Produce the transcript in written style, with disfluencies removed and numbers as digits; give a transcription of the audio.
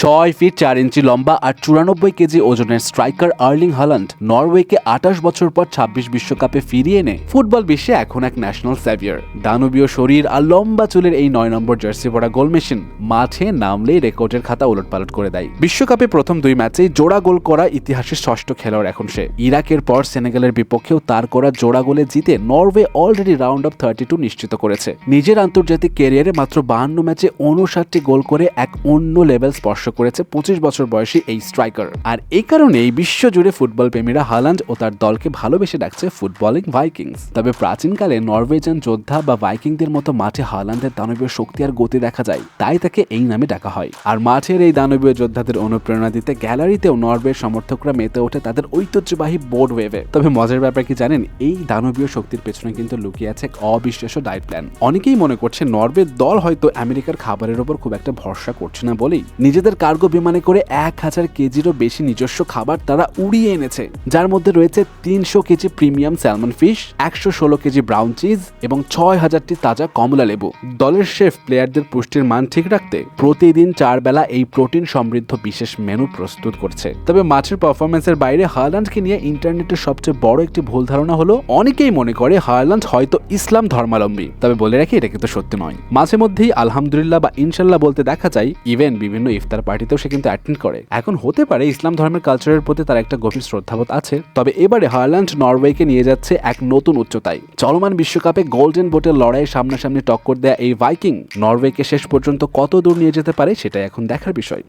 6 fit 4 ইঞ্চি লম্বা আর 94 KG ওজনের striker Erling Haaland নরওয়েকে 28 বছর পর 26 বিশ্বকাপে ফিরিয়ে এনে ফুটবল বিশ্বে এখন এক ন্যাশনাল স্যাভিয়ার। দানবীয় শরীর আর লম্বা চুলের এই 9 নম্বর জার্সি পরা গোল মেশিন মাঠে নামলেই রেকর্ডের খাতা উলটপালট করে দেয়। বিশ্বকাপে প্রথম 2 ম্যাচেই জোড়া গোল করা ইতিহাসের ষষ্ঠ খেলোয়াড় এখন সে। ইরাকের পর সেনেগালের বিপক্ষেও তার করা জোড়া গোলে জিতে নরওয়ে অলরেডি রাউন্ড অফ 32 নিশ্চিত করেছে। নিজের আন্তর্জাতিক ক্যারিয়ারে মাত্র 52 ম্যাচে 59টি গোল করে এক অন্য লেভেল স্পর্শ করেছে 25 বছর বয়সী এই স্ট্রাইকার। আর এই কারণেই বিশ্বজুড়ে ফুটবল প্রেমীরা হাল্যান্ড ও তার দলকে ভালোবেসে ডাকছে ফুটবলিং ভাইকিংস। তবে প্রাচীনকালে নরওয়েজিয়ান যোদ্ধা বা ভাইকিংদের মতো মাঠে হাল্যান্ডের দানবীয় শক্তি আর গতি দেখা যায়, তাই তাকে এই নামে ডাকা হয়। আর মাঠের এই দানবীয় যোদ্ধাদের অনুপ্রেরণা দিতে গ্যালারিতেও নরওয়ের সমর্থকরা মেতে ওঠে তাদের ঐতিহ্যবাহী বোর্ড ওয়েভে। তবে মজার ব্যাপার কি জানেন, এই দানবীয় শক্তির পেছনে কিন্তু লুকিয়ে আছে এক অবিশ্বাস্য ডায়েট প্ল্যান। অনেকেই মনে করছে নরওয়ে দল হয়তো আমেরিকার খাবারের উপর খুব একটা ভরসা করছে না বলেই নিজেদের কার্গো বিমানে করে 1000 কেজিরও বেশি নিজস্ব খাবার তারা উড়িয়ে এনেছে, যার মধ্যে রয়েছে 300 KG premium salmon fish, 116 KG brown cheese এবং 6000টি তাজা কমলা লেবু। দলের শেফ প্লেয়ারদের পুষ্টির মান ঠিক রাখতে প্রতিদিন 4 বেলা এই প্রোটিন সমৃদ্ধ বিশেষ মেনু প্রস্তুত করছে। তবে মাঠের পারফরমেন্সের বাইরে হাল্যান্ডকে নিয়ে ইন্টারনেটের সবচেয়ে বড় একটি ভুল ধারণা হলো অনেকেই মনে করে হাল্যান্ড হয়তো ইসলাম ধর্মাবলম্বী। তবে বলে রাখি, এটা কিন্তু সত্যি নয়। মাঝে মধ্যেই আলহামদুলিল্লাহ বা ইনশাল্লাহ বলতে দেখা যায়। ইভেন বিভিন্ন ইফতার পার্টিতেও সে কিন্তু অ্যাটেন্ড করে। এখন হতে পারে ইসলাম ধর্মের কালচারের প্রতি তার একটা গভীর শ্রদ্ধাবোধ আছে। তবে এবারে হাল্যান্ড নরওয়েকে নিয়ে যাচ্ছে এক নতুন উচ্চতায়। চলমান বিশ্বকাপে গোল্ডেন বোটের লড়াইয়ে সামনাসামনি টক্কর দেয়া এই ভাইকিং নরওয়েকে শেষ পর্যন্ত কত দূর নিয়ে যেতে পারে সেটাই এখন দেখার বিষয়।